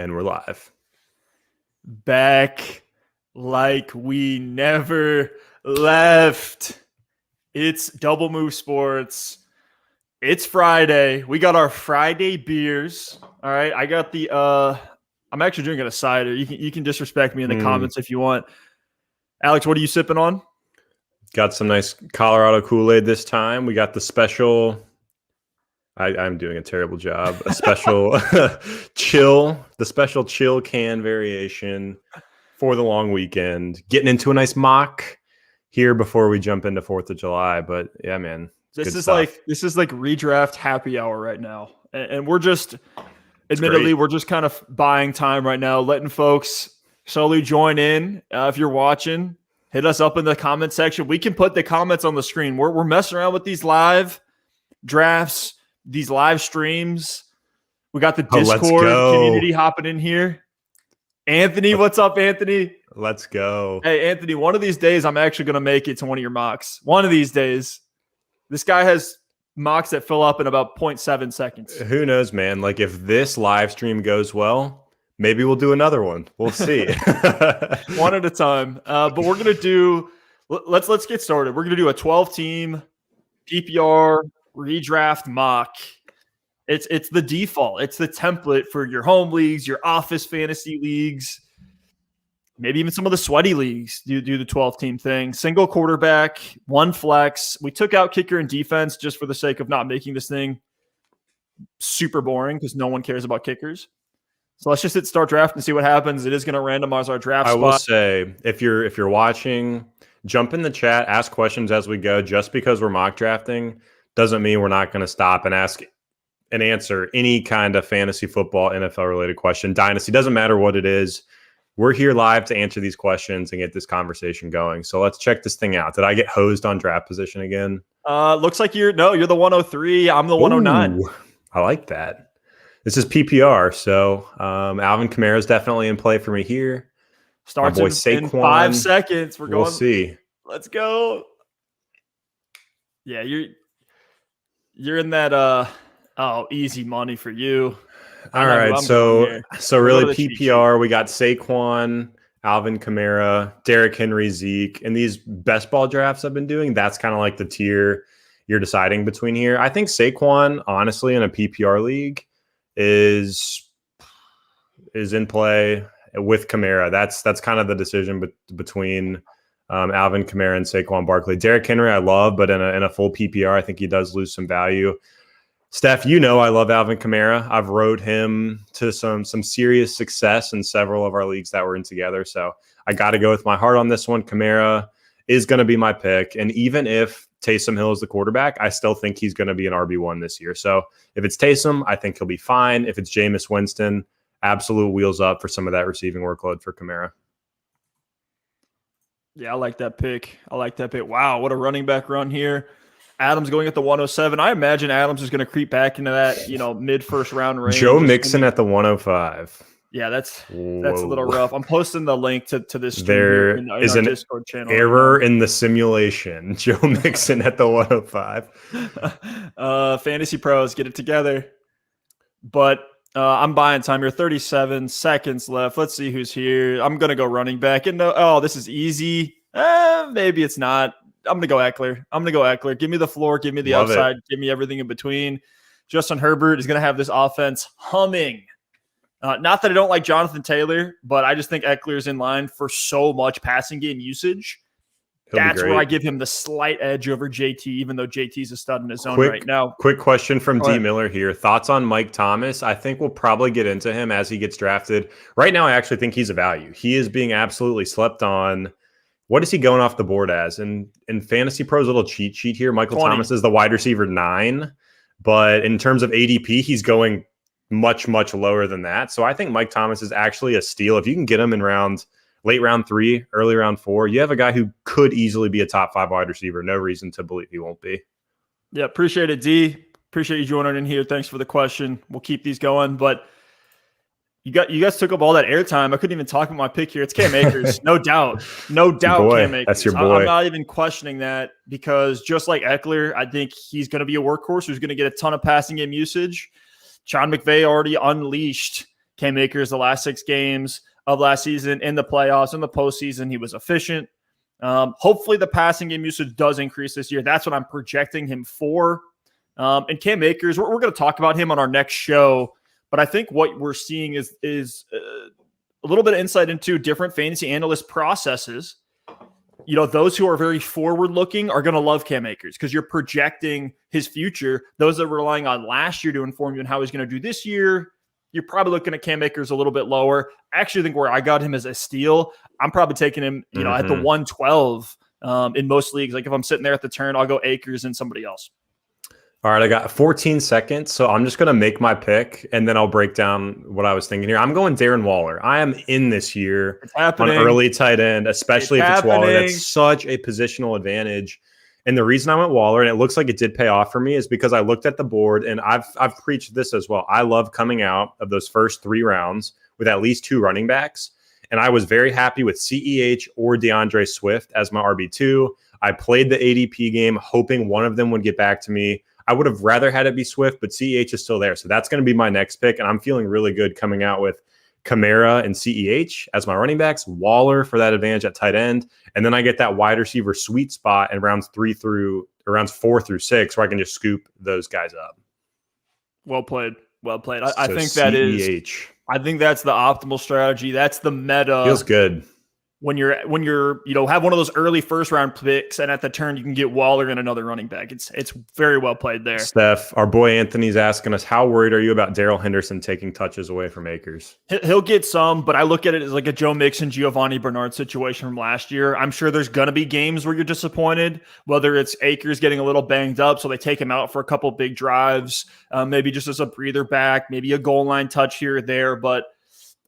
And we're live. Back like we never left. It's Double Move Sports. It's Friday. We got our Friday beers. All right. I got the I'm actually drinking a cider. You can disrespect me in the comments if you want. Alex, what are you sipping on? Got some nice Colorado Kool-Aid this time. We got the special I'm doing a terrible job. A special the special chill can variation for the long weekend. Getting into a nice mock here before we jump into 4th of July. But yeah, man. This is like redraft happy hour right now. And we're just admittedly, we're just kind of buying time right now, letting folks slowly join in. If you're watching, hit us up in the comment section. We can put the comments on the screen. We're messing around with these live drafts, these live streams. We got the Discord community hopping in here. Anthony, what's up, Anthony? Let's go. Hey, Anthony, one of these days I'm actually going to make it to one of your mocks. One of these days. This guy has mocks that fill up in about 0.7 seconds. Who knows, man? Like, if this live stream goes well, maybe we'll do another one. We'll see. One at a time. But we're going to do – let's get started. We're going to do a 12-team PPR redraft mock. It's the default. It's the template for your home leagues, your office fantasy leagues, maybe even some of the sweaty leagues do the 12-team thing. Single quarterback, one flex. We took out kicker and defense just for the sake of not making this thing super boring because no one cares about kickers. So let's just hit start draft and see what happens. It is going to randomize our draft spot. I will say, if you're watching, jump in the chat, ask questions as we go. Just because we're mock drafting doesn't mean we're not going to stop and ask and answer any kind of fantasy football, NFL-related question. Dynasty, doesn't matter what it is. We're here live to answer these questions and get this conversation going. So let's check this thing out. Did I get hosed on draft position again? Looks like you're the 103. I'm the 109. Ooh, I like that. This is PPR. So Alvin Kamara is definitely in play for me here. Starts my boy in 5 seconds. We'll see. Let's go. Yeah, you're in that easy money for you. All right, so really PPR, we got Saquon, Alvin Kamara, Derrick Henry, Zeke, and these best ball drafts I've been doing, that's kind of like the tier you're deciding between here. I think Saquon, honestly, in a PPR league is in play with Kamara. That's kind of the decision between Alvin Kamara and Saquon Barkley. Derrick Henry I love, but in a full PPR, I think he does lose some value. Steph, I love Alvin Kamara. I've rode him to some serious success in several of our leagues that we're in together. So I got to go with my heart on this one. Kamara is going to be my pick. And even if Taysom Hill is the quarterback, I still think he's going to be an RB1 this year. So if it's Taysom, I think he'll be fine. If it's Jameis Winston, absolute wheels up for some of that receiving workload for Kamara. Yeah, I like that pick. Wow, what a running back run here. Adams going at the 107. I imagine Adams is going to creep back into that, mid-first round range. Joe Mixon at the 105. Yeah, that's a little rough. I'm posting the link to this stream there in is our an Discord channel. Error in the simulation. Joe Mixon at the 105. FantasyPros, get it together. But I'm buying time here. 37 seconds left. Let's see who's here. I'm going to go running back. And this is easy. Maybe it's not. I'm going to go Ekeler. Give me the floor. Give me the upside. Give me everything in between. Justin Herbert is going to have this offense humming. Not that I don't like Jonathan Taylor, but I just think Ekeler is in line for so much passing game usage. That's where I give him the slight edge over JT, even though JT's a stud in his own right now. Quick question from D. Miller here. Thoughts on Mike Thomas? I think we'll probably get into him as he gets drafted. Right now, I actually think he's a value. He is being absolutely slept on. What is he going off the board as? And in FantasyPros, little cheat sheet here, Michael 20. Thomas is the wide receiver 9. But in terms of ADP, he's going much, much lower than that. So I think Mike Thomas is actually a steal. If you can get him in late round 3, early round 4, you have a guy who could easily be a top 5 wide receiver. No reason to believe he won't be. Yeah, appreciate it, D. Appreciate you joining in here. Thanks for the question. We'll keep these going. But you guys took up all that airtime. I couldn't even talk about my pick here. It's Cam Akers. No doubt. Cam Akers. That's your boy. I'm not even questioning that because just like Ekeler, I think he's going to be a workhorse who's going to get a ton of passing game usage. Sean McVay already unleashed Cam Akers the last 6 games of last season, in the playoffs, in the postseason, he was efficient. Hopefully the passing game usage does increase this year. That's what I'm projecting him for. And Cam Akers, we're going to talk about him on our next show, but I think what we're seeing is a little bit of insight into different fantasy analyst processes. You know, those who are very forward-looking are going to love Cam Akers because you're projecting his future. Those that were relying on last year to inform you on how he's going to do this year, you're probably looking at Cam Akers a little bit lower. I actually think where I got him as a steal, I'm probably taking him, at the 112 in most leagues. Like if I'm sitting there at the turn, I'll go Akers and somebody else. All right, I got 14 seconds, so I'm just going to make my pick, and then I'll break down what I was thinking here. I'm going Darren Waller. I am in this year on early tight end, especially if it's Waller. That's such a positional advantage. And the reason I went Waller, and it looks like it did pay off for me, is because I looked at the board, and I've preached this as well. I love coming out of those first 3 rounds with at least 2 running backs, and I was very happy with CEH or DeAndre Swift as my RB2. I played the ADP game, hoping one of them would get back to me. I would have rather had it be Swift, but CEH is still there. So that's going to be my next pick. And I'm feeling really good coming out with Kamara and CEH as my running backs, Waller for that advantage at tight end. And then I get that wide receiver sweet spot in rounds 4 through 6 where I can just scoop those guys up. Well played. Well played. I think that CEH. I think that's the optimal strategy. That's the meta. Feels good. When you're have one of those early first round picks, and at the turn you can get Waller and another running back. It's very well played there. Steph, our boy Anthony's asking us, how worried are you about Darrell Henderson taking touches away from Akers? He'll get some, but I look at it as like a Joe Mixon, Giovanni Bernard situation from last year. I'm sure there's going to be games where you're disappointed, whether it's Akers getting a little banged up, so they take him out for a couple big drives, maybe just as a breather back, maybe a goal line touch here or there, but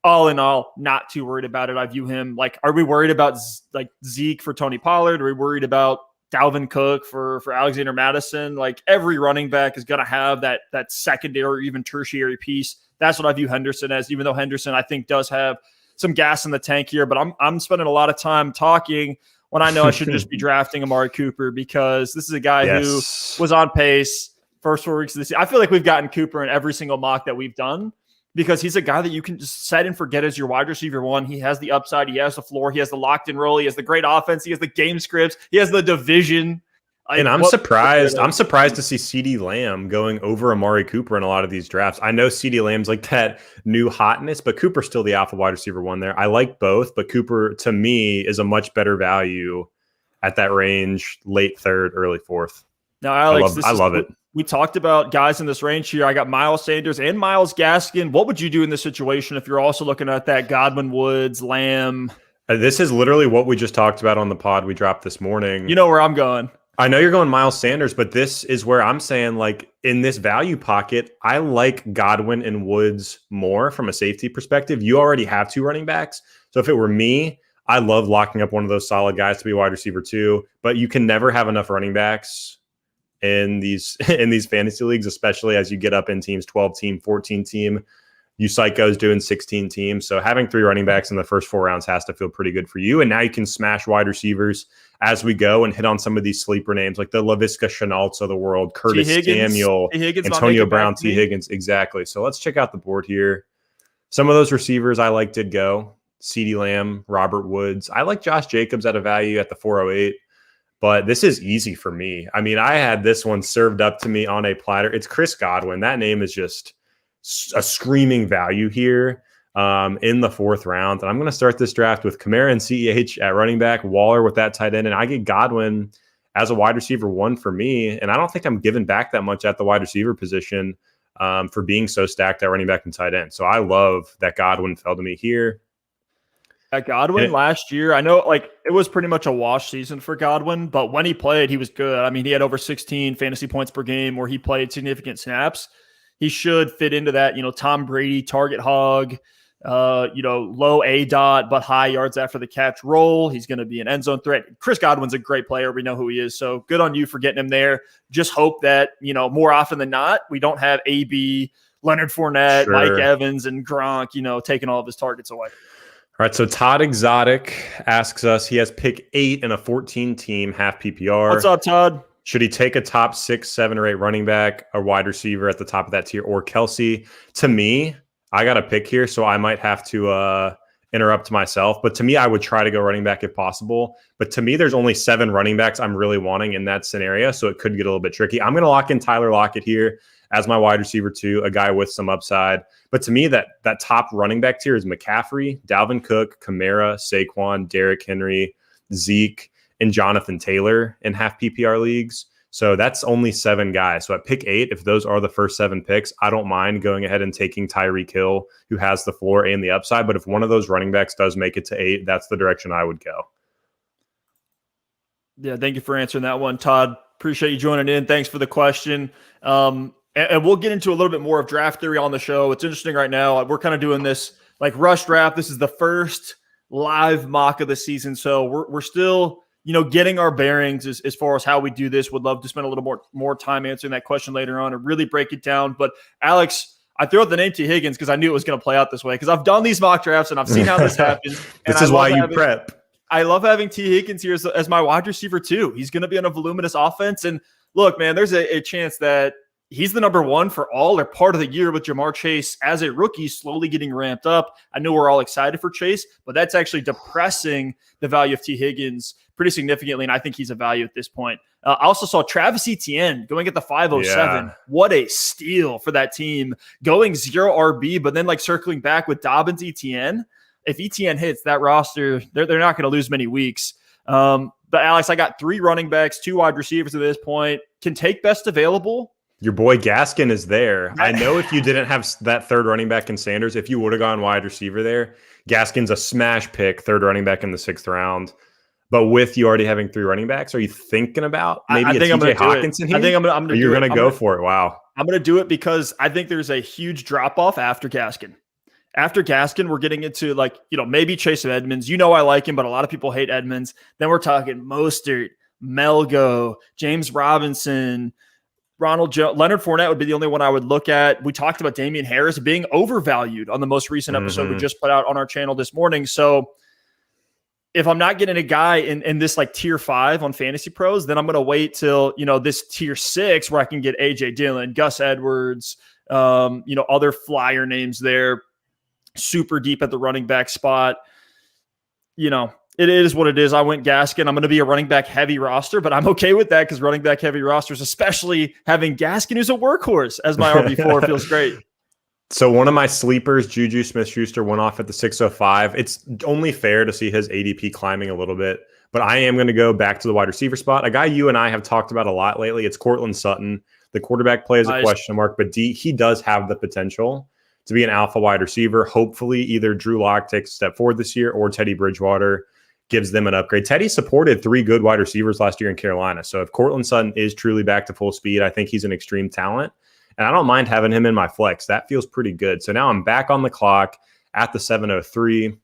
all in all, not too worried about it. I view him like, are we worried about like Zeke for Tony Pollard? Are we worried about Dalvin Cook for Alexander Madison? Like every running back is going to have that secondary or even tertiary piece. That's what I view Henderson as, even though Henderson, I think, does have some gas in the tank here. But I'm spending a lot of time talking when I know I should just be drafting Amari Cooper, because this is a guy who was on pace first 4 weeks of the season. I feel like we've gotten Cooper in every single mock that we've done, because he's a guy that you can just set and forget as your wide receiver 1. He has the upside. He has the floor. He has the locked-in role. He has the great offense. He has the game scripts. He has the division. And I'm surprised to see CeeDee Lamb going over Amari Cooper in a lot of these drafts. I know CeeDee Lamb's like that new hotness, but Cooper's still the alpha wide receiver 1 there. I like both, but Cooper, to me, is a much better value at that range, late 3rd, early 4th. Now, Alex, I love it. We talked about guys in this range here. I got Miles Sanders and Myles Gaskin. What would you do in this situation if you're also looking at that Godwin, Woods, Lamb? This is literally what we just talked about on the pod we dropped this morning. You know where I'm going. I know you're going Miles Sanders, but this is where I'm saying, like, in this value pocket, I like Godwin and Woods more from a safety perspective. You already have 2 running backs. So if it were me, I love locking up one of those solid guys to be wide receiver 2, but you can never have enough running backs in these fantasy leagues, especially as you get up in teams, 12 team, 14 team, you psychos doing 16 teams. So having 3 running backs in the first 4 rounds has to feel pretty good for you. And now you can smash wide receivers as we go and hit on some of these sleeper names like the Laviska Shenaults of the world, Curtis Samuel, Antonio Brown, T. Higgins. Exactly. So let's check out the board here. Some of those receivers I like did go. CeeDee Lamb, Robert Woods. I like Josh Jacobs at a value at the 408. But this is easy for me. I mean, I had this one served up to me on a platter. It's Chris Godwin. That name is just a screaming value here in the 4th round. And I'm going to start this draft with Kamara and CEH at running back, Waller with that tight end, and I get Godwin as a wide receiver 1 for me. And I don't think I'm giving back that much at the wide receiver position for being so stacked at running back and tight end. So I love that Godwin fell to me here. At Godwin last year, I know like it was pretty much a wash season for Godwin, but when he played, he was good. I mean, he had over 16 fantasy points per game where he played significant snaps. He should fit into that, Tom Brady target hog, low A dot, but high yards after the catch role. He's going to be an end zone threat. Chris Godwin's a great player. We know who he is. So good on you for getting him there. Just hope that, more often than not, we don't have AB, Leonard Fournette, Mike Evans, and Gronk, taking all of his targets away. All right, so Todd Exotic asks us, he has pick 8 in a 14-team half PPR. What's up, Todd? Should he take a top 6, 7, or 8 running back, a wide receiver at the top of that tier, or Kelsey? To me, I got a pick here, so I might have to interrupt myself. But to me, I would try to go running back if possible. But to me, there's only 7 running backs I'm really wanting in that scenario, so it could get a little bit tricky. I'm going to lock in Tyler Lockett here as my wide receiver 2, a guy with some upside. But to me, that top running back tier is McCaffrey, Dalvin Cook, Kamara, Saquon, Derrick Henry, Zeke, and Jonathan Taylor in half PPR leagues. So that's only 7 guys. So at pick 8, if those are the first 7 picks, I don't mind going ahead and taking Tyreek Hill, who has the floor and the upside. But if one of those running backs does make it to 8, that's the direction I would go. Yeah, thank you for answering that one, Todd. Appreciate you joining in. Thanks for the question. And we'll get into a little bit more of draft theory on the show. It's interesting right now. We're kind of doing this like rush draft. This is the first live mock of the season. So we're still – getting our bearings as far as how we do this. Would love to spend a little more time answering that question later on and really break it down. But Alex, I threw out the name T. Higgins because I knew it was going to play out this way because I've done these mock drafts and I've seen how this happens. This is why you prep. I love having T. Higgins here as my wide receiver too. He's going to be on a voluminous offense. And look, man, there's a chance that he's the number 1 for all or part of the year with Jamar Chase as a rookie slowly getting ramped up. I know we're all excited for Chase, but that's actually depressing the value of T. Higgins pretty significantly, and I think he's a value at this point. I also saw Travis Etienne going at the 507. Yeah. What a steal for that team. Going 0 RB, but then like circling back with Dobbins Etienne. If Etienne hits that roster, they're not going to lose many weeks. But Alex, I got 3 running backs, 2 wide receivers at this point. Can take best available. Your boy Gaskin is there. I know if you didn't have that 3rd running back in Sanders, if you would have gone wide receiver there, Gaskin's a smash pick, 3rd running back in the 6th round. But with you already having 3 running backs, are you thinking about maybe a TJ Hawkinson here? I think I'm going to do it. You're going to go for it. Wow. I'm going to do it because I think there's a huge drop-off after Gaskin. After Gaskin, we're getting into maybe Chase Edmonds. I like him, but a lot of people hate Edmonds. Then we're talking Mostert, Melgo, James Robinson, Ronald Jones. Leonard Fournette would be the only one I would look at. We talked about Damian Harris being overvalued on the most recent episode we just put out on our channel this morning. So if I'm not getting a guy in this like tier 5 on FantasyPros, then I'm going to wait till, this tier 6 where I can get AJ Dillon, Gus Edwards, other flyer names there, super deep at the running back spot. It is what it is. I went Gaskin. I'm going to be a running back heavy roster, but I'm okay with that because running back heavy rosters, especially having Gaskin who's a workhorse as my RB4 feels great. So one of my sleepers, Juju Smith-Schuster, went off at the 605. It's only fair to see his ADP climbing a little bit, but I am going to go back to the wide receiver spot. A guy you and I have talked about a lot lately. It's Courtland Sutton. The quarterback play is a question mark, but he does have the potential to be an alpha wide receiver. Hopefully either Drew Lock takes a step forward this year or Teddy Bridgewater gives them an upgrade. Teddy supported 3 good wide receivers last year in Carolina. So if Courtland Sutton is truly back to full speed, I think he's an extreme talent. And I don't mind having him in my flex. That feels pretty good. So now I'm back on the clock at the 7:03.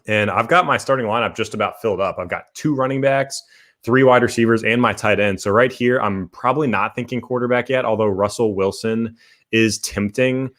And I've got my starting lineup just about filled up. I've got 2 running backs, 3 wide receivers, and my tight end. So right here, I'm probably not thinking quarterback yet, although Russell Wilson is tempting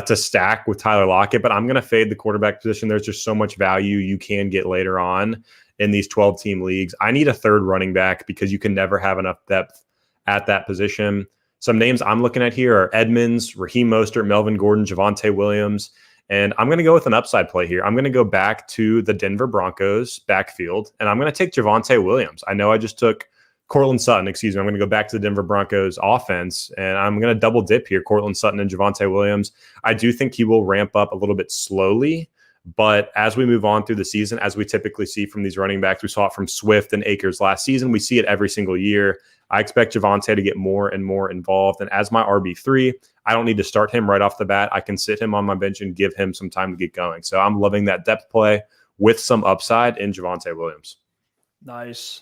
to stack with Tyler Lockett. But I'm going to fade the quarterback position. There's just so much value you can get later on in these 12-team leagues. I need a 3rd running back because you can never have enough depth at that position. Some names I'm looking at here are Edmonds, Raheem Mostert, Melvin Gordon, Javonte Williams. And I'm going to go with an upside play here. I'm going to go back to the Denver Broncos backfield, and I'm going to take Javonte Williams. I know I just took Courtland Sutton, excuse me. I'm going to go back to the Denver Broncos offense, and I'm going to double dip here, Courtland Sutton and Javonte Williams. I do think he will ramp up a little bit slowly, but as we move on through the season, as we typically see from these running backs, we saw it from Swift and Akers last season. We see it every single year. I expect Javonte to get more and more involved. And as my RB3, I don't need to start him right off the bat. I can sit him on my bench and give him some time to get going. So I'm loving that depth play with some upside in Javonte Williams. Nice.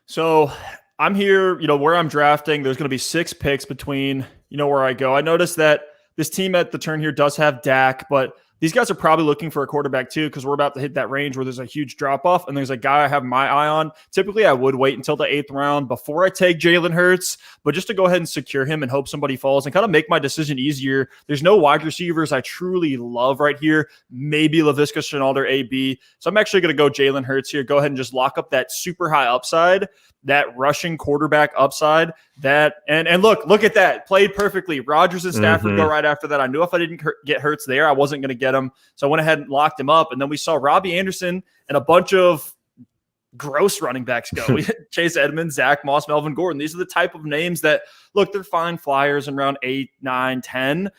So I'm here, where I'm drafting. There's going to be 6 picks between, where I go. I noticed that this team at the turn here does have Dak, but these guys are probably looking for a quarterback too, because we're about to hit that range where there's a huge drop off, and there's a guy I have my eye on. Typically, I would wait until the 8th round before I take Jalen Hurts, but just to go ahead and secure him and hope somebody falls and kind of make my decision easier. There's no wide receivers I truly love right here. Maybe Laviska Shenault or AB. So I'm actually going to go Jalen Hurts here. Go ahead and just lock up that super high upside, that rushing quarterback upside. That and look at that. Played perfectly. Rodgers and Stafford go right after that. I knew if I didn't get Hurts there, I wasn't going to get him. So I went ahead and locked him up. And then we saw Robbie Anderson and a bunch of gross running backs go. We had Chase Edmonds, Zach Moss, Melvin Gordon. These are the type of names that, look, they're fine flyers in round 8, 9, 10.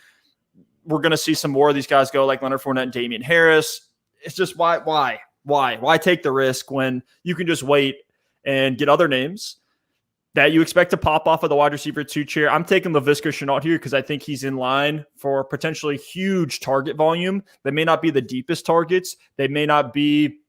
We're going to see some more of these guys go, like Leonard Fournette and Damian Harris. It's just why take the risk when you can just wait and get other names that you expect to pop off of the wide receiver 2 chair. I'm taking Laviska Shenault here because I think he's in line for potentially huge target volume. They may not be the deepest targets. They may not be,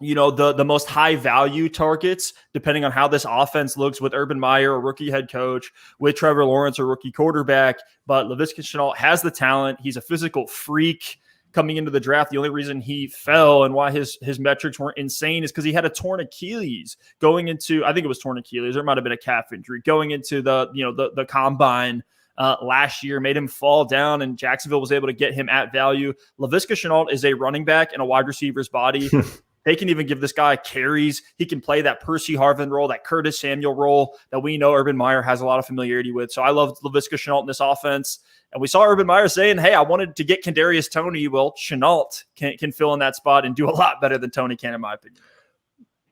the most high value targets, depending on how this offense looks with Urban Meyer, a rookie head coach, with Trevor Lawrence, a rookie quarterback. But Laviska Shenault has the talent. He's a physical freak coming into the draft. The only reason he fell and why his metrics weren't insane is because he had a torn Achilles going into, I think it was torn Achilles. There might've been a calf injury going into the combine last year, made him fall down, and Jacksonville was able to get him at value. Laviska Shenault is a running back in a wide receiver's body. They can even give this guy carries. He can play that Percy Harvin role, that Curtis Samuel role that we know Urban Meyer has a lot of familiarity with. So I love Laviska Shenault in this offense. And we saw Urban Meyer saying, hey, I wanted to get Kadarius Toney. Well, Shenault can fill in that spot and do a lot better than Toney can, in my opinion.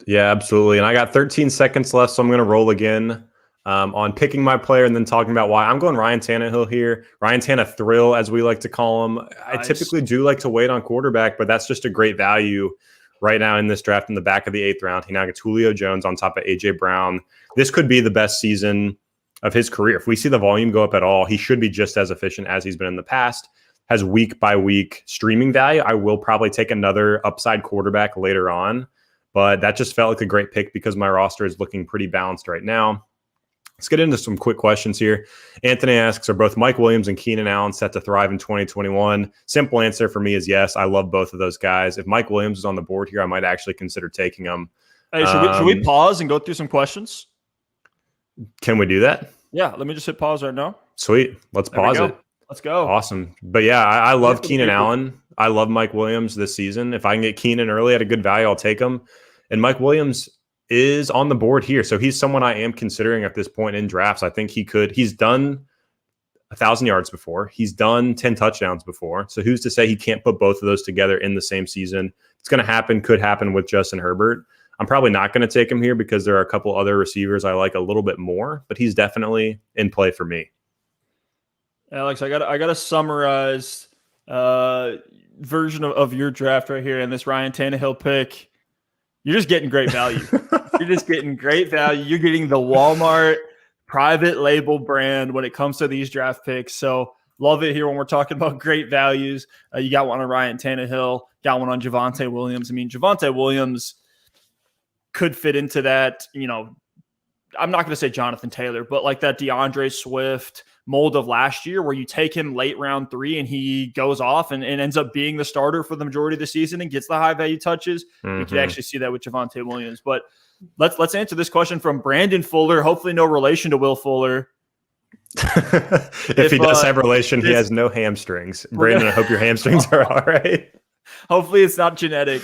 Yeah, absolutely. And I got 13 seconds left, so I'm going to roll again on picking my player and then talking about why. I'm going Ryan Tannehill here. Ryan Thrill, as we like to call him. Nice. I typically do like to wait on quarterback, but that's just a great value right now in this draft in the back of the 8th round. He now gets Julio Jones on top of A.J. Brown. This could be the best season of his career. If we see the volume go up at all, he should be just as efficient as he's been in the past. Has week by week streaming value. I will probably take another upside quarterback later on, but that just felt like a great pick because my roster is looking pretty balanced right now. Let's get into some quick questions here. Anthony asks, are both Mike Williams and Keenan Allen set to thrive in 2021? Simple answer for me is yes. I love both of those guys. If Mike Williams is on the board here, I might actually consider taking him. Hey, should we pause and go through some questions? Can we do that? Yeah, let me just hit pause right now. Sweet. Let's pause it. Let's go. Awesome. But yeah, I love Keenan Allen. I love Mike Williams this season. If I can get Keenan early at a good value, I'll take him. And Mike Williams is on the board here. So he's someone I am considering at this point in drafts. I think he's done 1,000 yards before. He's done 10 touchdowns before. So who's to say he can't put both of those together in the same season? It's going to happen, could happen with Justin Herbert. I'm probably not going to take him here because there are a couple other receivers I like a little bit more, but he's definitely in play for me. Alex, I got a summarized version of your draft right here, and this Ryan Tannehill pick. You're just getting great value. You're just getting great value. You're getting the Walmart private label brand when it comes to these draft picks. So love it here when we're talking about great values. You got one on Ryan Tannehill, got one on Javonte Williams. I mean, Javonte Williams could fit into that, I'm not going to say Jonathan Taylor, but like that DeAndre Swift mold of last year where you take him late round 3 and he goes off and ends up being the starter for the majority of the season and gets the high value touches. Mm-hmm. You could actually see that with Javonte Williams. But let's answer this question from Brandon Fuller. Hopefully no relation to Will Fuller. if he does have relation, he has no hamstrings. Brandon, I hope your hamstrings are all right. Hopefully it's not genetic.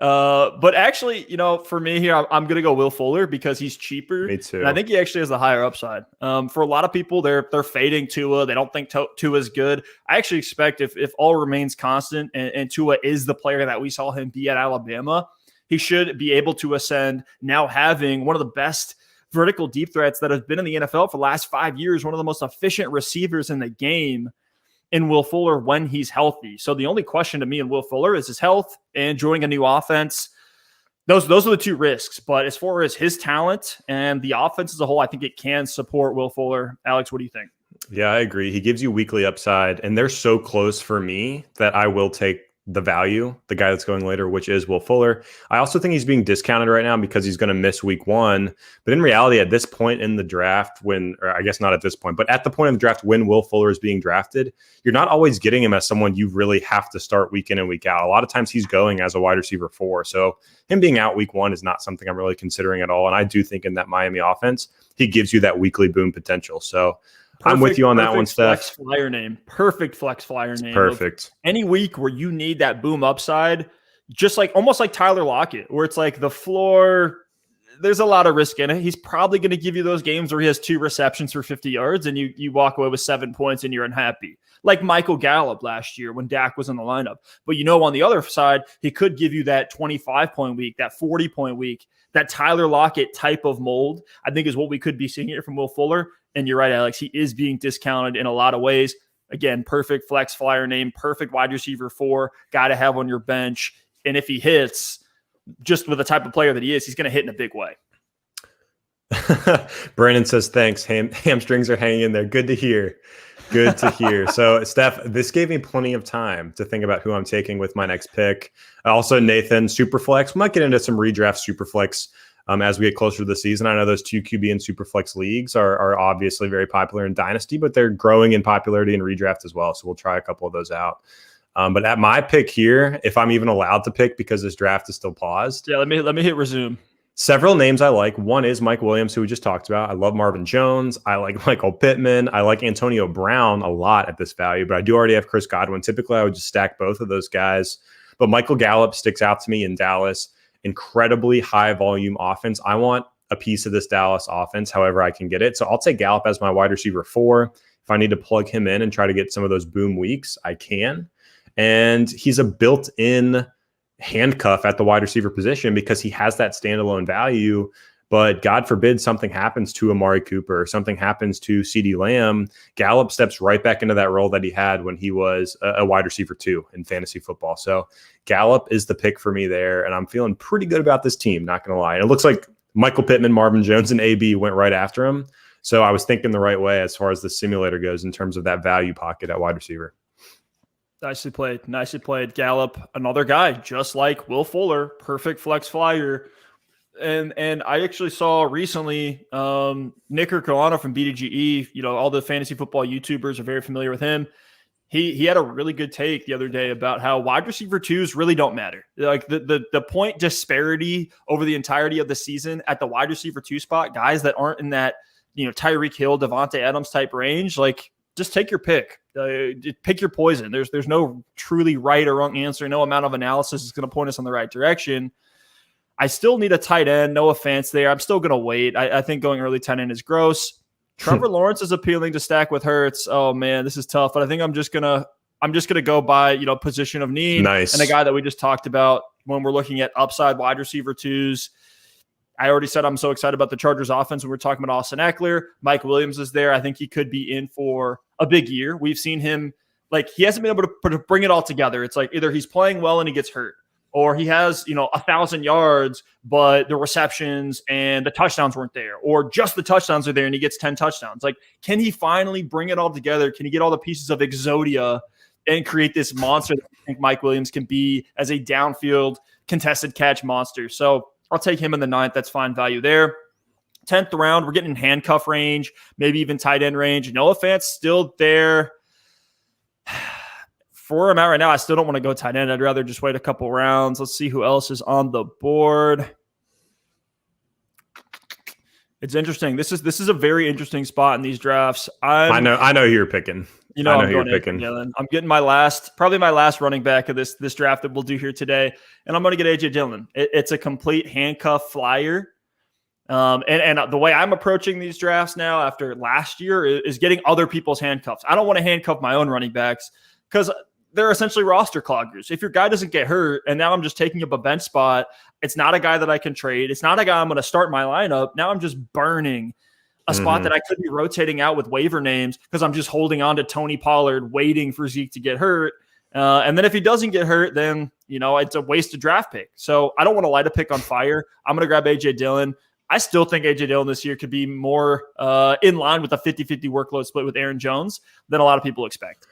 But actually, for me here, I'm going to go Will Fuller because he's cheaper. Me too. And I think he actually has the higher upside. For a lot of people, they're fading Tua. They don't think Tua is good. I actually expect if all remains constant and Tua is the player that we saw him be at Alabama, he should be able to ascend, now having one of the best vertical deep threats that has been in the NFL for the last 5 years, one of the most efficient receivers in the game in Will Fuller when he's healthy. So the only question to me in Will Fuller is his health and joining a new offense. Those are the two risks. But as far as his talent and the offense as a whole, I think it can support Will Fuller. Alex, what do you think? Yeah, I agree. He gives you weekly upside, and they're so close for me that I will take the value, the guy that's going later, which is Will Fuller. I also think he's being discounted right now because he's going to miss week 1. But in reality, at this point in the draft, or I guess not at this point, but at the point of the draft when Will Fuller is being drafted, you're not always getting him as someone you really have to start week in and week out. A lot of times he's going as a wide receiver 4. So him being out week 1 is not something I'm really considering at all. And I do think in that Miami offense, he gives you that weekly boom potential. So I'm with you on that one, Steph. Perfect flex flyer name. Perfect. Any week where you need that boom upside, just like almost like Tyler Lockett, where it's like the floor, there's a lot of risk in it. He's probably going to give you those games where he has 2 receptions for 50 yards and you walk away with 7 points and you're unhappy. Like Michael Gallup last year when Dak was in the lineup. But on the other side, he could give you that 25-point week, that 40-point week, that Tyler Lockett type of mold, I think is what we could be seeing here from Will Fuller. And you're right, Alex. He is being discounted in a lot of ways. Again, perfect flex flyer name, perfect wide receiver 4, got to have on your bench. And if he hits, just with the type of player that he is, he's going to hit in a big way. Brandon says, thanks. Hamstrings are hanging in there. Good to hear. Good to hear. So, Steph, this gave me plenty of time to think about who I'm taking with my next pick. Also, Nathan, Superflex. We might get into some redraft Superflex as we get closer to the season. I know those 2 QB and Superflex leagues are obviously very popular in Dynasty, but they're growing in popularity in redraft as well. So we'll try a couple of those out. But at my pick here, if I'm even allowed to pick because this draft is still paused. Yeah, let me hit resume. Several names I like. One is Mike Williams, who we just talked about. I love Marvin Jones. I like Michael Pittman. I like Antonio Brown a lot at this value, but I do already have Chris Godwin. Typically, I would just stack both of those guys. But Michael Gallup sticks out to me in Dallas. Incredibly high volume offense. I want a piece of this Dallas offense however I can get it. So I'll take Gallup as my wide receiver 4. If I need to plug him in and try to get some of those boom weeks, I can. And he's a built-in handcuff at the wide receiver position because he has that standalone value. But God forbid something happens to Amari Cooper or something happens to CeeDee Lamb, Gallup steps right back into that role that he had when he was a wide receiver 2 in fantasy football. So Gallup is the pick for me there, and I'm feeling pretty good about this team, not going to lie. And it looks like Michael Pittman, Marvin Jones, and AB went right after him. So I was thinking the right way as far as the simulator goes in terms of that value pocket at wide receiver. Nicely played. Nicely played. Gallup, another guy, just like Will Fuller, perfect flex flyer. And I actually saw recently Nick Ercolano from BDGE, all the fantasy football YouTubers are very familiar with him. He had a really good take the other day about how wide receiver 2s really don't matter. Like the point disparity over the entirety of the season at the wide receiver 2 spot, guys that aren't in that, Tyreek Hill, Devontae Adams type range, like just take your pick. Pick your poison. There's no truly right or wrong answer. No amount of analysis is going to point us in the right direction. I still need a tight end. No offense there. I'm still going to wait. I think going early tight end is gross. Trevor Lawrence is appealing to stack with Hurts. Oh man, this is tough. But I think I'm just gonna go by position of need. Nice. And the guy that we just talked about when we're looking at upside wide receiver 2s. I already said I'm so excited about the Chargers offense when we're talking about Austin Ekeler. Mike Williams is there. I think he could be in for a big year. We've seen him he hasn't been able to bring it all together. It's like either he's playing well and he gets hurt, or he has, 1,000 yards, but the receptions and the touchdowns weren't there, or just the touchdowns are there and he gets 10 touchdowns. Like, can he finally bring it all together? Can he get all the pieces of Exodia and create this monster that I think Mike Williams can be as a downfield contested catch monster? So I'll take him in the 9th. That's fine value there. 10th round, we're getting in handcuff range, maybe even tight end range. Noah Fant's still there. For where I'm at right now, I still don't want to go tight end. I'd rather just wait a couple rounds. Let's see who else is on the board. It's interesting. This is a very interesting spot in these drafts. I know who you're picking. I'm getting my last running back of this draft that we'll do here today, and I'm going to get AJ Dillon. It's a complete handcuff flyer. And the way I'm approaching these drafts now after last year is getting other people's handcuffs. I don't want to handcuff my own running backs because they're essentially roster cloggers. If your guy doesn't get hurt and now I'm just taking up a bench spot, it's not a guy that I can trade. It's not a guy I'm going to start my lineup. Now I'm just burning a spot that I could be rotating out with waiver names because I'm just holding on to Tony Pollard, waiting for Zeke to get hurt. And then if he doesn't get hurt, then, it's a wasted draft pick. So I don't want to light a pick on fire. I'm going to grab AJ Dillon. I still think AJ Dillon this year could be more in line with a 50-50 workload split with Aaron Jones than a lot of people expect.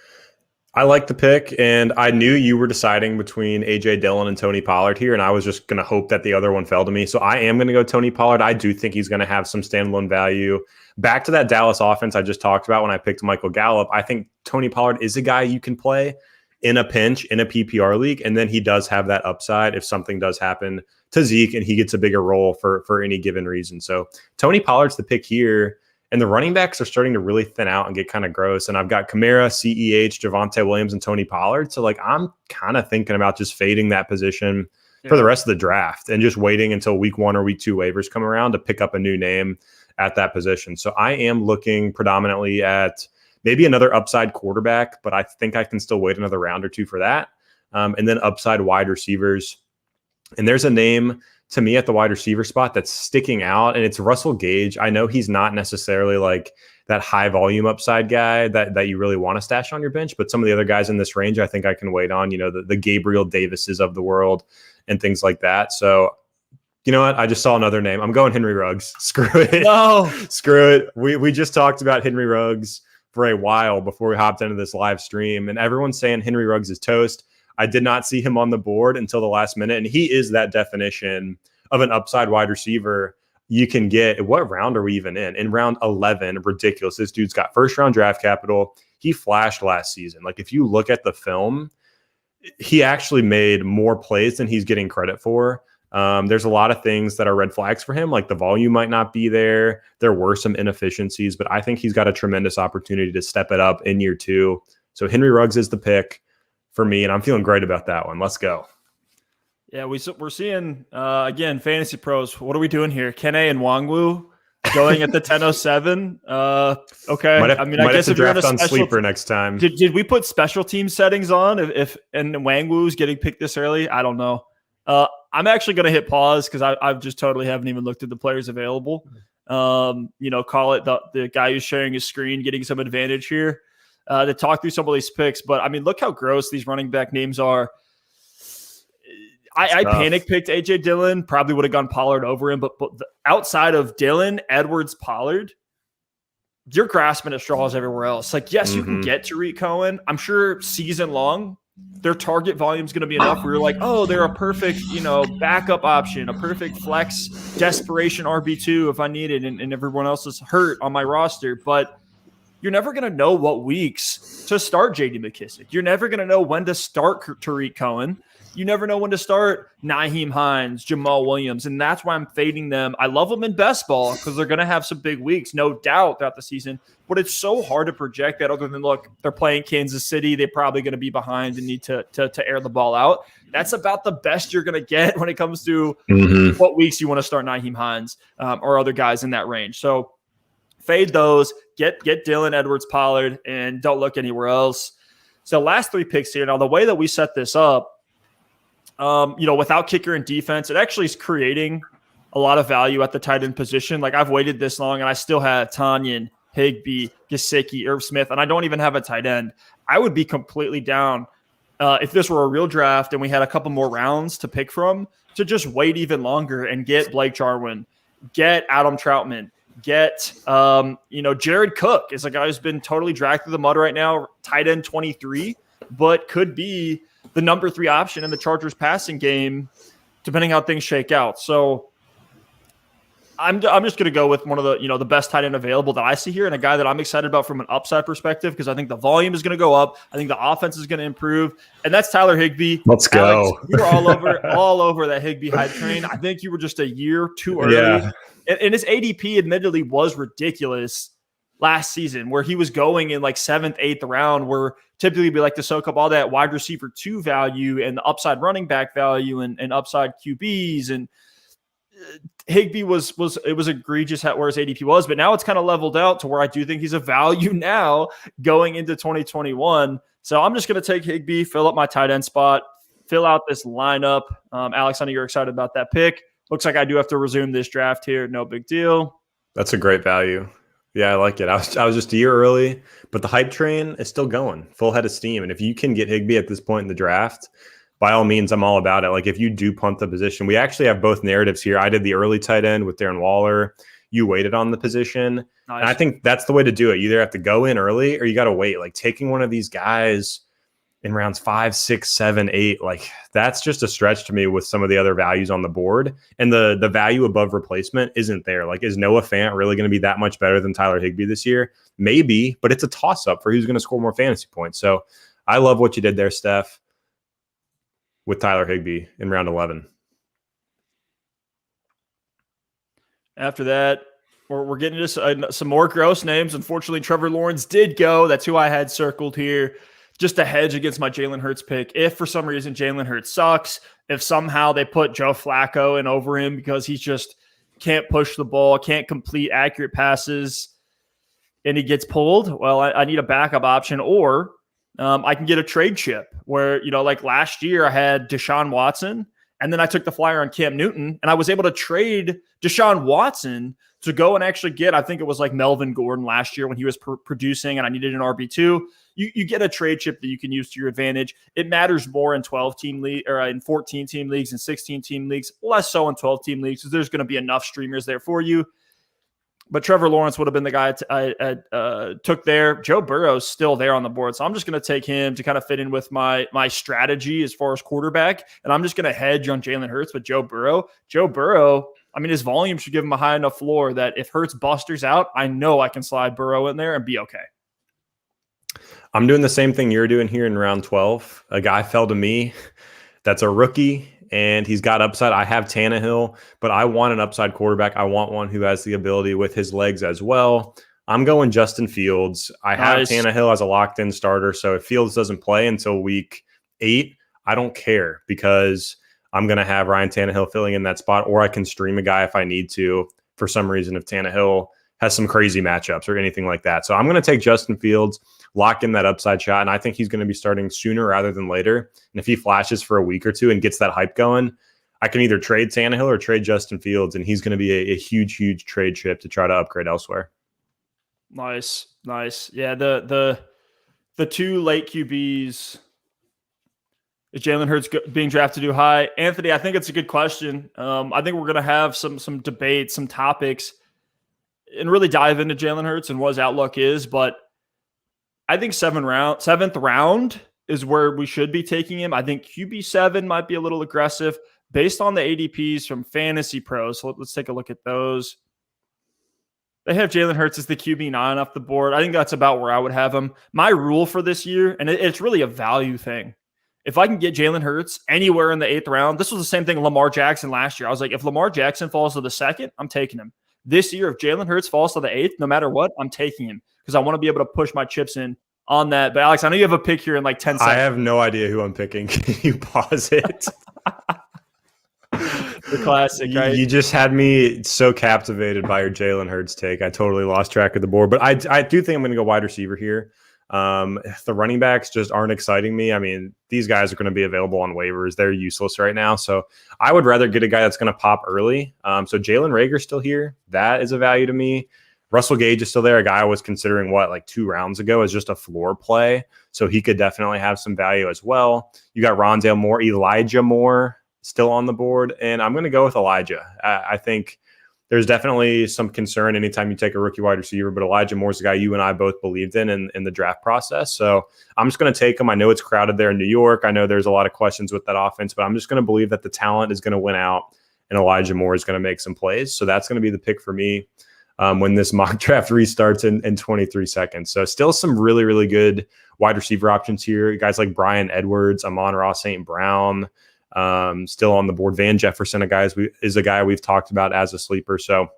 I like the pick, and I knew you were deciding between A.J. Dillon and Tony Pollard here, and I was just going to hope that the other one fell to me. So I am going to go Tony Pollard. I do think he's going to have some standalone value. Back to that Dallas offense I just talked about when I picked Michael Gallup, I think Tony Pollard is a guy you can play in a pinch, in a PPR league, and then he does have that upside if something does happen to Zeke and he gets a bigger role for any given reason. So Tony Pollard's the pick here. And the running backs are starting to really thin out and get kind of gross. And I've got Kamara, CEH, Javonte Williams, and Tony Pollard. So, like, I'm kind of thinking about just fading that position for the rest of the draft and just waiting until week 1 or week 2 waivers come around to pick up a new name at that position. So I am looking predominantly at maybe another upside quarterback, but I think I can still wait another round or two for that. And then upside wide receivers. And there's a name to me at the wide receiver spot that's sticking out, and it's Russell Gage. I know he's not necessarily like that high volume upside guy that you really want to stash on your bench, but some of the other guys in this range, I think I can wait on, the Gabriel Davises of the world and things like that. So, you know what? I just saw another name. I'm going Henry Ruggs. Screw it. No. Screw it. We just talked about Henry Ruggs for a while before we hopped into this live stream, and everyone's saying Henry Ruggs is toast. I did not see him on the board until the last minute, and he is that definition of an upside wide receiver you can get. What round are we even in? In round 11, ridiculous. This dude's got first-round draft capital. He flashed last season. Like, if you look at the film, he actually made more plays than he's getting credit for. There's a lot of things that are red flags for him, like the volume might not be there. There were some inefficiencies, but I think he's got a tremendous opportunity to step it up in year 2. So Henry Ruggs is the pick for me, and I'm feeling great about that one. Let's go. Yeah, we're seeing, again, Fantasy Pros. What are we doing here? Kene and Nwangwu going at the 10:07. Okay. I guess if you're on a sleeper next time. Did we put special team settings on if Nwangwu's getting picked this early? I don't know. I'm actually going to hit pause because I've just totally haven't even looked at the players available. Call it the guy who's sharing his screen getting some advantage here. To talk through some of these picks. But, I mean, look how gross these running back names are. I panic picked A.J. Dillon, probably would have gone Pollard over him. But outside of Dillon, Edwards, Pollard, you're grasping at straws everywhere else. Like, yes, you can get Tariq Cohen. I'm sure season long, their target volume is going to be enough where you're like, oh, they're a perfect, backup option, a perfect flex desperation RB2 if I need it and everyone else is hurt on my roster. But you're never going to know what weeks to start J.D. McKissic. You're never going to know when to start Tariq Cohen. You never know when to start Nyheim Hines, Jamal Williams, and that's why I'm fading them. I love them in best ball because they're going to have some big weeks, no doubt, throughout the season. But it's so hard to project that other than, look, they're playing Kansas City. They're probably going to be behind and need to air the ball out. That's about the best you're going to get when it comes to what weeks you want to start Nyheim Hines or other guys in that range. So fade those, get Dillon, Edwards, Pollard, and don't look anywhere else. So last 3 picks here. Now, the way that we set this up, without kicker and defense, it actually is creating a lot of value at the tight end position. Like, I've waited this long, and I still have Tanyan, Higbee, Gesicki, Irv Smith, and I don't even have a tight end. I would be completely down if this were a real draft and we had a couple more rounds to pick from to just wait even longer and get Blake Jarwin, get Adam Troutman, get, Jared Cook is a guy who's been totally dragged through the mud right now, tight end 23, but could be the number 3 option in the Chargers passing game, depending how things shake out. So I'm just going to go with one of the, the best tight end available that I see here, and a guy that I'm excited about from an upside perspective, because I think the volume is going to go up. I think the offense is going to improve, and that's Tyler Higbee. Let's go. Alex, you were all over that Higbee hype train. I think you were just a year too early. Yeah. And his ADP admittedly was ridiculous last season, where he was going in like 7th, 8th round, where typically we like to soak up all that wide receiver 2 value and the upside running back value and upside QBs. And Higbee was egregious at where his ADP was, but now it's kind of leveled out to where I do think he's a value now going into 2021. So I'm just going to take Higbee, fill up my tight end spot, fill out this lineup. Alex, I know you're excited about that pick. Looks like I do have to resume this draft here. No big deal. That's a great value. Yeah, I like it. I was just a year early, but the hype train is still going full head of steam. And if you can get Higbee at this point in the draft, by all means, I'm all about it. Like, if you do punt the position, we actually have both narratives here. I did the early tight end with Darren Waller. You waited on the position. Nice. And I think that's the way to do it. You either have to go in early or you got to wait. Like, taking one of these guys in rounds 5, 6, 7, 8. Like that's just a stretch to me with some of the other values on the board. And the value above replacement isn't there. Like, is Noah Fant really going to be that much better than Tyler Higbee this year? Maybe, but it's a toss-up for who's going to score more fantasy points. So I love what you did there, Steph, with Tyler Higbee in round 11. After that, we're getting into some more gross names. Unfortunately, Trevor Lawrence did go. That's who I had circled here. Just a hedge against my Jalen Hurts pick. If for some reason Jalen Hurts sucks, if somehow they put Joe Flacco in over him because he just can't push the ball, can't complete accurate passes, and he gets pulled, well, I need a backup option, or I can get a trade chip where, like last year I had Deshaun Watson, and then I took the flyer on Cam Newton, and I was able to trade Deshaun Watson to go and actually get, I think it was like Melvin Gordon last year when he was producing and I needed an RB2. You get a trade chip that you can use to your advantage. It matters more in 12-team league or in 14-team leagues and 16-team leagues, less so in 12-team leagues because there's going to be enough streamers there for you. But Trevor Lawrence would have been the guy I took there. Joe Burrow's still there on the board, so I'm just going to take him to kind of fit in with my strategy as far as quarterback, and I'm just going to hedge on Jalen Hurts with Joe Burrow. Joe Burrow, I mean, his volume should give him a high enough floor that if Hurts busters out, I know I can slide Burrow in there and be okay. I'm doing the same thing you're doing here in round 12. A guy fell to me that's a rookie, and he's got upside. I have Tannehill, but I want an upside quarterback. I want one who has the ability with his legs as well. I'm going Justin Fields. I have Tannehill as a locked-in starter, so if Fields doesn't play until week 8, I don't care because I'm going to have Ryan Tannehill filling in that spot, or I can stream a guy if I need to for some reason if Tannehill has some crazy matchups or anything like that. So I'm going to take Justin Fields, lock in that upside shot, and I think he's going to be starting sooner rather than later. And if he flashes for a week or two and gets that hype going, I can either trade Tannehill or trade Justin Fields, and he's going to be a huge, huge trade chip to try to upgrade elsewhere. Nice. Yeah, the two late QBs, is Jalen Hurts being drafted too high? Anthony, I think it's a good question. I think we're going to have some debates, some topics, and really dive into Jalen Hurts and what his outlook is. But I think seventh round is where we should be taking him. I think QB7 might be a little aggressive based on the ADPs from FantasyPros. So let's take a look at those. They have Jalen Hurts as the QB9 off the board. I think that's about where I would have him. My rule for this year, and it's really a value thing. If I can get Jalen Hurts anywhere in the 8th round, this was the same thing Lamar Jackson last year. I was like, if Lamar Jackson falls to the 2nd, I'm taking him. This year, if Jalen Hurts falls to the 8th, no matter what, I'm taking him because I want to be able to push my chips in on that. But Alex, I know you have a pick here in like 10 seconds. I have no idea who I'm picking. Can you pause it? The classic, right? You just had me so captivated by your Jalen Hurts take. I totally lost track of the board. But I do think I'm going to go wide receiver here. The running backs just aren't exciting me. I mean, these guys are going to be available on waivers. They're useless right now. So I would rather get a guy that's going to pop early. So Jalen Reagor's still here. That is a value to me. Russell Gage is still there. A guy I was considering 2 rounds ago as just a floor play. So he could definitely have some value as well. You got Rondale Moore, Elijah Moore still on the board. And I'm going to go with Elijah. I think there's definitely some concern anytime you take a rookie wide receiver, but Elijah Moore's the guy you and I both believed in the draft process. So I'm just going to take him. I know it's crowded there in New York. I know there's a lot of questions with that offense, but I'm just going to believe that the talent is going to win out and Elijah Moore is going to make some plays. So that's going to be the pick for me when this mock draft restarts in 23 seconds. So still some really, really good wide receiver options here. Guys like Bryan Edwards, Amon-Ra St. Brown, still on the board. Van Jefferson, is a guy we've talked about as a sleeper. So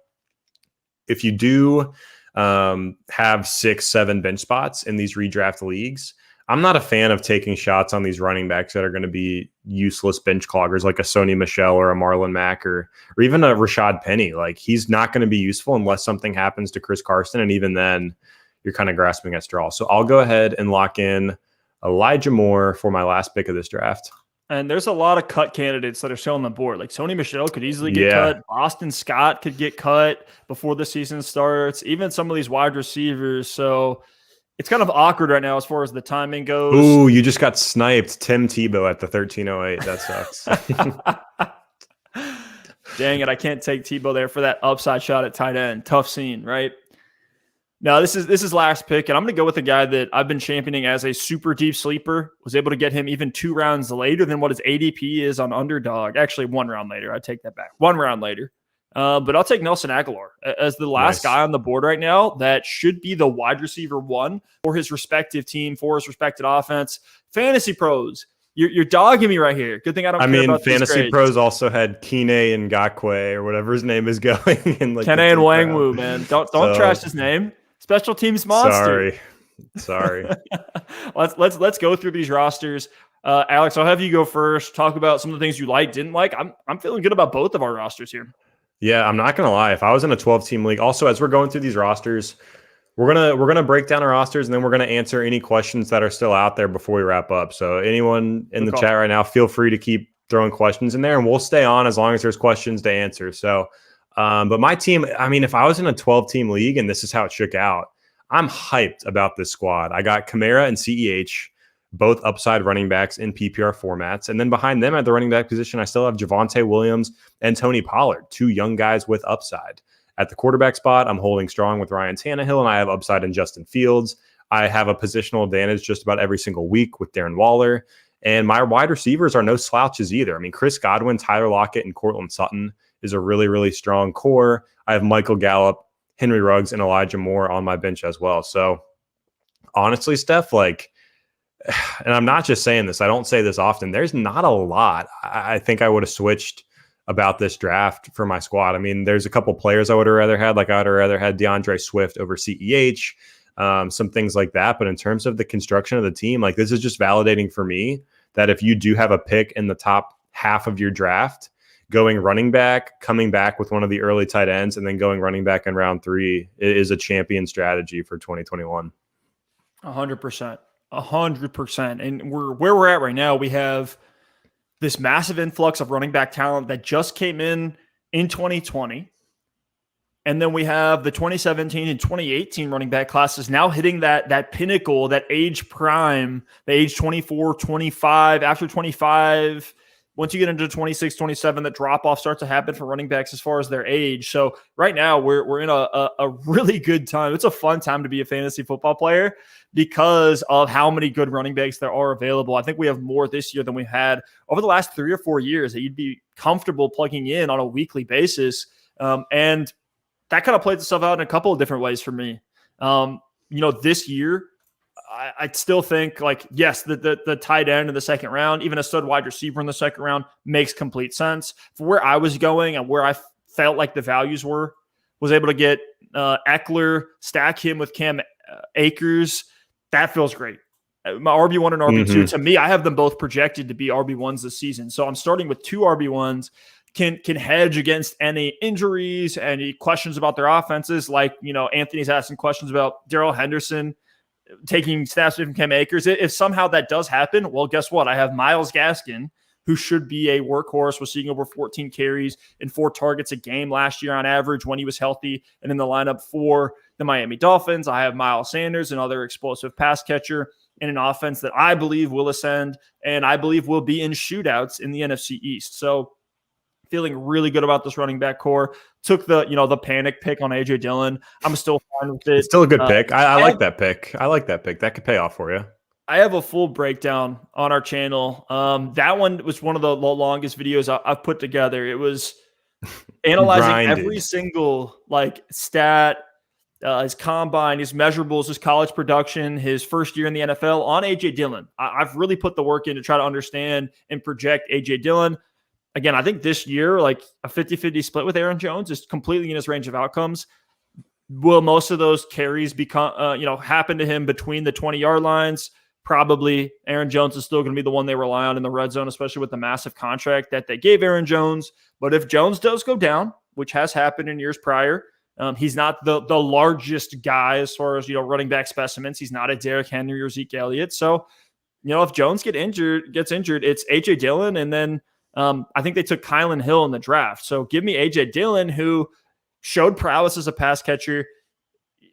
if you do have 6, 7 bench spots in these redraft leagues, I'm not a fan of taking shots on these running backs that are going to be useless bench cloggers like a Sony Michel or a Marlon Mack or even a Rashad Penny. Like he's not going to be useful unless something happens to Chris Carson. And even then you're kind of grasping at straws. So I'll go ahead and lock in Elijah Moore for my last pick of this draft. And there's a lot of cut candidates that are still on the board. Like Sony Michel could easily get cut. Boston Scott could get cut before the season starts. Even some of these wide receivers. So it's kind of awkward right now as far as the timing goes. Ooh, you just got sniped. Tim Tebow at the 1308. That sucks. Dang it. I can't take Tebow there for that upside shot at tight end. Tough scene, right? No, this is last pick, and I'm going to go with a guy that I've been championing as a super deep sleeper. Was able to get him even 2 rounds later than what his ADP is on Underdog. Actually, 1 round later. I take that back. 1 round later. But I'll take Nelson Aguilar as the last guy on the board right now that should be the wide receiver 1 for his respective team, for his respected offense. Fantasy Pros, you're dogging me right here. Good thing I don't care about Fantasy Pros also had Kine Ngakwe or whatever his name is going in like Kene and Wangwu, man. Don't trash his name. Special teams monster. Sorry. Let's go through these rosters. Alex, I'll have you go first. Talk about some of the things you like, didn't like. I'm feeling good about both of our rosters here. Yeah, I'm not gonna lie. If I was in a 12-team league, also as we're going through these rosters, we're gonna break down our rosters and then we're gonna answer any questions that are still out there before we wrap up. So anyone in the chat right now, feel free to keep throwing questions in there, and we'll stay on as long as there's questions to answer. So, but my team, if I was in a 12-team league and this is how it shook out, I'm hyped about this squad. I got Kamara and CEH, both upside running backs in PPR formats. And then behind them at the running back position, I still have Javonte Williams and Tony Pollard, 2 young guys with upside. At the quarterback spot, I'm holding strong with Ryan Tannehill, and I have upside in Justin Fields. I have a positional advantage just about every single week with Darren Waller. And my wide receivers are no slouches either. Chris Godwin, Tyler Lockett, and Cortland Sutton is a really, really strong core. I have Michael Gallup, Henry Ruggs, and Elijah Moore on my bench as well. So honestly, Steph, and I'm not just saying this, I don't say this often, there's not a lot I think I would have switched about this draft for my squad. There's a couple players I would have rather had, like I would have rather had DeAndre Swift over CEH, some things like that. But in terms of the construction of the team, this is just validating for me that if you do have a pick in the top half of your draft, going running back, coming back with one of the early tight ends, and then going running back in round 3 is a champion strategy for 2021. 100%. 100%. And where we're at right now, we have this massive influx of running back talent that just came in 2020. And then we have the 2017 and 2018 running back classes now hitting that pinnacle, that age prime, the age 24, 25. After 25, once you get into 26, 27, the drop-off starts to happen for running backs as far as their age. So right now we're in a really good time. It's a fun time to be a fantasy football player because of how many good running backs there are available. I think we have more this year than we've had over the last 3 or 4 years that you'd be comfortable plugging in on a weekly basis. And that kind of plays itself out in a couple of different ways for me. This year, I still think yes, the tight end in the second round, even a stud wide receiver in the second round makes complete sense. For where I was going and where I felt like the values was able to get Ekeler, stack him with Cam Akers. That feels great. My RB1 and RB2, to me, I have them both projected to be RB1s this season. So I'm starting with 2 RB1s, can hedge against any injuries, any questions about their offenses. Anthony's asking questions about Darrell Henderson taking snaps from Cam Akers. If somehow that does happen, well, guess what? I have Myles Gaskin, who should be a workhorse, was seeing over 14 carries and 4 targets a game last year on average when he was healthy and in the lineup for the Miami Dolphins. I have Miles Sanders, another explosive pass catcher in an offense that I believe will ascend and I believe will be in shootouts in the NFC East. So feeling really good about this running back core. Took the panic pick on AJ Dillon. I'm still fine with it. It's still a good pick. I like that pick. I like that pick. That could pay off for you. I have a full breakdown on our channel. That one was one of the longest videos I've put together. It was analyzing every single stat, his combine, his measurables, his college production, his first year in the NFL on AJ Dillon. I've really put the work in to try to understand and project AJ Dillon. Again, I think this year, a 50-50 split with Aaron Jones is completely in his range of outcomes. Will most of those carries happen to him between the 20-yard lines? Probably. Aaron Jones is still going to be the one they rely on in the red zone, especially with the massive contract that they gave Aaron Jones. But if Jones does go down, which has happened in years prior, he's not the largest guy as far as running back specimens. He's not a Derrick Henry or Zeke Elliott. So, if Jones gets injured, it's AJ Dillon, and then I think they took Kylan Hill in the draft. So give me AJ Dillon, who showed prowess as a pass catcher,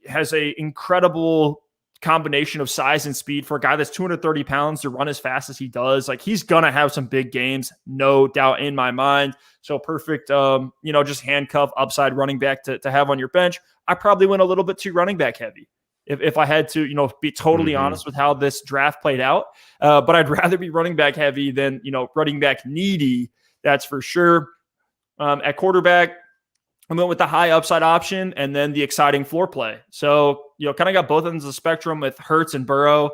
has a incredible combination of size and speed for a guy that's 230 pounds to run as fast as he does. Like, he's going to have some big games, no doubt in my mind. So perfect, just handcuff upside running back to have on your bench. I probably went a little bit too running back heavy if I had to, be totally honest with how this draft played out. But I'd rather be running back heavy than, running back needy. That's for sure. At quarterback, I went with the high upside option and then the exciting floor play. So, kind of got both ends of the spectrum with Hurts and Burrow.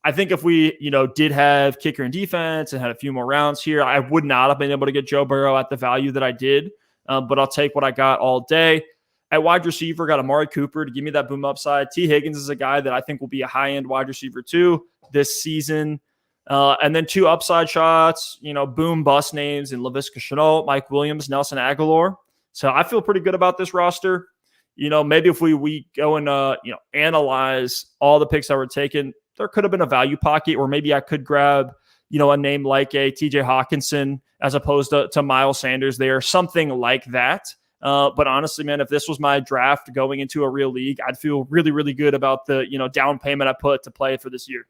I think if we, did have kicker and defense and had a few more rounds here, I would not have been able to get Joe Burrow at the value that I did. But I'll take what I got all day. At wide receiver, got Amari Cooper to give me that boom upside. T. Higgins is a guy that I think will be a high-end wide receiver too this season. And then 2 upside shots, boom bust names in Laviska Shenault, Mike Williams, Nelson Aguilar. So I feel pretty good about this roster. Maybe if we go and, analyze all the picks that were taken, there could have been a value pocket, or maybe I could grab, a name like a TJ Hawkinson as opposed to Miles Sanders there, something like that. But honestly, man, if this was my draft going into a real league, I'd feel really, really good about the, down payment I put to play for this year.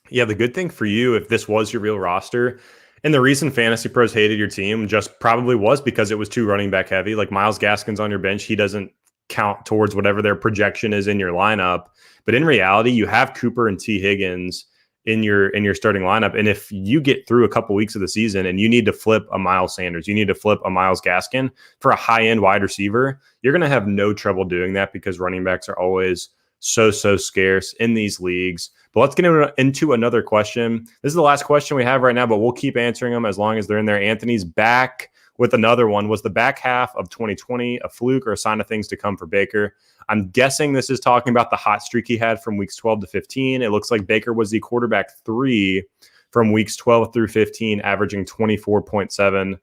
Yeah, the good thing for you, if this was your real roster, and the reason Fantasy Pros hated your team just probably was because it was too running back heavy. Like Myles Gaskin's on your bench, he doesn't count towards whatever their projection is in your lineup. But in reality, you have Cooper and T. Higgins in your starting lineup. And if you get through a couple weeks of the season and you need to flip a Miles Sanders, you need to flip a Myles Gaskin for a high-end wide receiver, you're going to have no trouble doing that because running backs are always so scarce in these leagues. But let's get into another question. This is the last question we have right now, but we'll keep answering them as long as they're in there. Anthony's back with another one. Was the back half of 2020 a fluke or a sign of things to come for Baker? I'm guessing this is talking about the hot streak he had from weeks 12 to 15. It looks like Baker was the quarterback 3 from weeks 12 through 15, averaging 24.7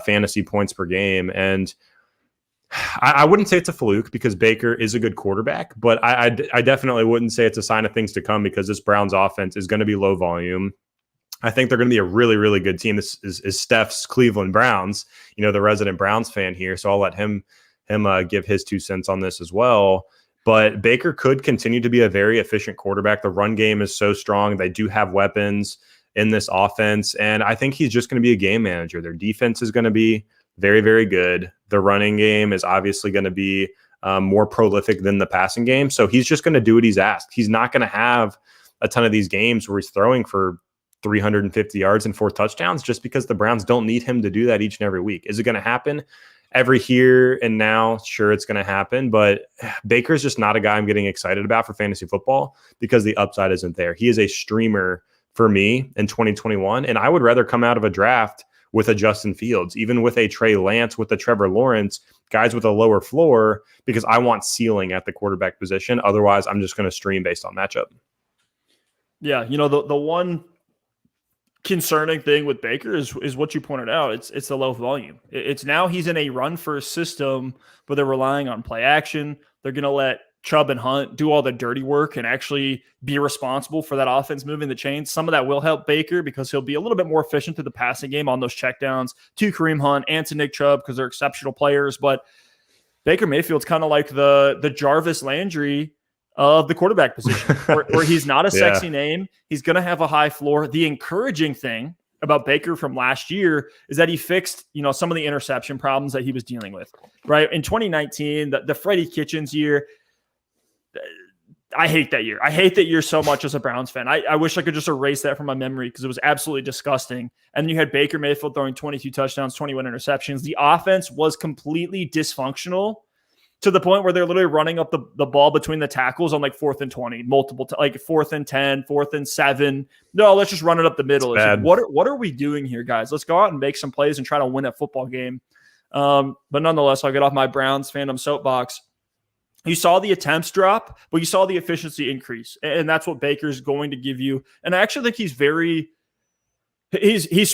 fantasy points per game. And I wouldn't say it's a fluke because Baker is a good quarterback, but I definitely wouldn't say it's a sign of things to come because this Browns offense is going to be low volume. I think they're going to be a really, really good team. This is Steph's Cleveland Browns, the resident Browns fan here. So I'll let him give his 2 cents on this as well. But Baker could continue to be a very efficient quarterback. The run game is so strong. They do have weapons in this offense. And I think he's just going to be a game manager. Their defense is going to be very, very good. The running game is obviously going to be more prolific than the passing game. So he's just going to do what he's asked. He's not going to have a ton of these games where he's throwing for 350 yards and 4 touchdowns just because the Browns don't need him to do that each and every week. Is it going to happen every here and now? Sure, it's going to happen. But Baker's just not a guy I'm getting excited about for fantasy football because the upside isn't there. He is a streamer for me in 2021. And I would rather come out of a draft with a Justin Fields, even with a Trey Lance, with a Trevor Lawrence, guys with a lower floor, because I want ceiling at the quarterback position. Otherwise, I'm just going to stream based on matchup. Yeah, the one concerning thing with Baker is what you pointed out. It's the low volume. It's now he's in a run first system, but they're relying on play action. They're going to let Chubb and Hunt do all the dirty work and actually be responsible for that offense moving the chains. Some of that will help Baker because he'll be a little bit more efficient to the passing game on those checkdowns to Kareem Hunt and to Nick Chubb because they're exceptional players. But Baker Mayfield's kind of like the Jarvis Landry of the quarterback position, where he's not a sexy name. He's going to have a high floor. The encouraging thing about Baker from last year is that he fixed, some of the interception problems that he was dealing with, right? In 2019, the Freddie Kitchens year, I hate that year. I hate that year so much as a Browns fan. I wish I could just erase that from my memory because it was absolutely disgusting. And you had Baker Mayfield throwing 22 touchdowns, 21 interceptions. The offense was completely dysfunctional to the point where they're literally running up the ball between the tackles on like 4th and 20, multiple, like 4th and 10, 4th and 7. No, let's just run it up the middle. It's like, what are we doing here, guys? Let's go out and make some plays and try to win a football game. But nonetheless, I'll get off my Browns fandom soapbox. You saw the attempts drop, but you saw the efficiency increase. And that's what Baker's going to give you. And I actually think he's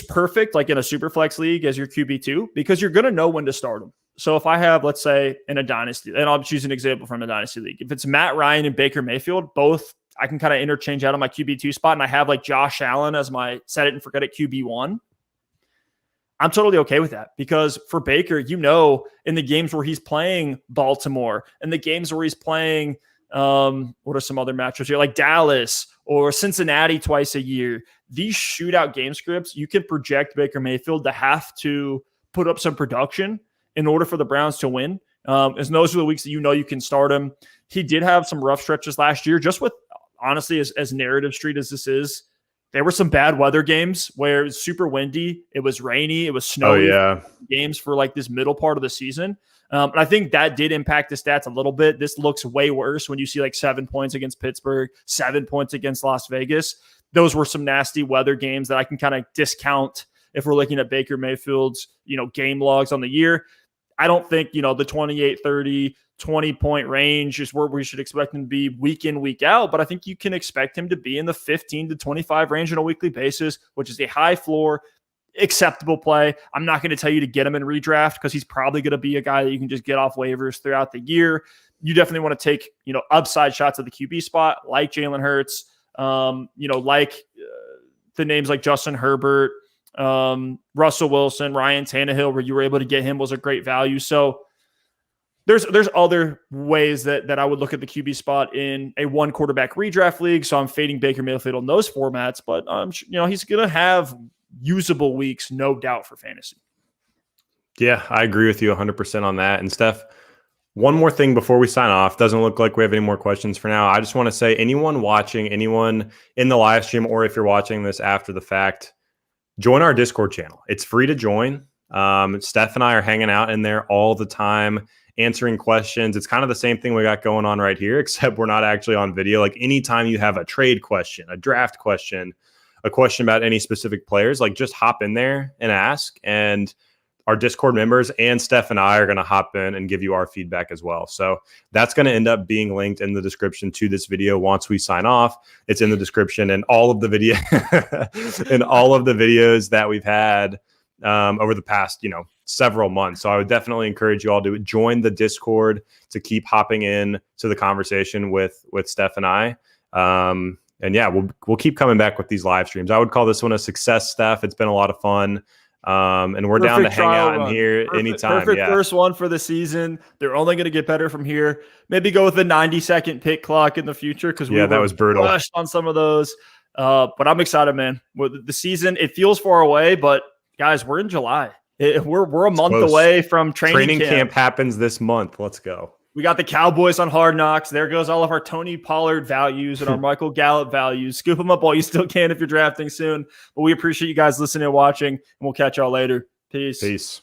perfect, like in a super flex league as your QB2, because you're going to know when to start him. So if I have, let's say, in a dynasty, and I'll choose an example from a dynasty league. If it's Matt Ryan and Baker Mayfield, both I can kind of interchange out of my QB2 spot, and I have like Josh Allen as my set it and forget it QB1. I'm totally okay with that because for Baker, in the games where he's playing Baltimore and the games where he's playing What are some other matchups here? Like Dallas or Cincinnati twice a year. These shootout game scripts, you can project Baker Mayfield to have to put up some production in order for the Browns to win. As those are the weeks that you can start him. He did have some rough stretches last year, just with, honestly, as narrative street as this is. There were some bad weather games where it was super windy, it was rainy, it was snowy. Games for like this middle part of the season. And I think that did impact the stats a little bit. This looks way worse when you see like 7 points against Pittsburgh, 7 points against Las Vegas. Those were some nasty weather games that I can kind of discount if we're looking at Baker Mayfield's, game logs on the year. I don't think, the 28, 30, 20-point range is where we should expect him to be week in, week out. But I think you can expect him to be in the 15 to 25 range on a weekly basis, which is a high floor, acceptable play. I'm not going to tell you to get him in redraft because he's probably going to be a guy that you can just get off waivers throughout the year. You definitely want to take, upside shots at the QB spot, like Jalen Hurts, like the names like Justin Herbert, Russell Wilson, Ryan Tannehill, where you were able to get him was a great value. So there's other ways that I would look at the QB spot in a one quarterback redraft league. So I'm fading Baker Mayfield on those formats, but he's going to have usable weeks, no doubt, for fantasy. Yeah, I agree with you 100% on that. And Steph, one more thing before we sign off. Doesn't look like we have any more questions for now. I just want to say, anyone watching, anyone in the live stream, or if you're watching this after the fact, join our Discord channel. It's free to join. Steph and I are hanging out in there all the time, answering questions. It's kind of the same thing we got going on right here, except we're not actually on video. Like anytime you have a trade question, a draft question, a question about any specific players, like just hop in there and ask. And our Discord members and Steph and I are going to hop in and give you our feedback as well. So that's going to end up being linked in the description to this video. Once we sign off, it's in the description, and all of the video and all of the videos that we've had over the past, several months. So I would definitely encourage you all to join the Discord to keep hopping in to the conversation with Steph and I. And yeah, we'll keep coming back with these live streams. I would call this one a success, Steph. It's been a lot of fun. And we're down to hang out in here anytime. Perfect first one for the season. They're only going to get better from here. Maybe go with a 90-second pick clock in the future because that was brutal. Rushed on some of those. But I'm excited, man. The season, it feels far away, but guys, we're in July. We're a month away from training camp. Camp happens this month. Let's go. We got the Cowboys on Hard Knocks. There goes all of our Tony Pollard values and our Michael Gallup values. Scoop them up while you still can if you're drafting soon. But we appreciate you guys listening and watching, and we'll catch y'all later. Peace.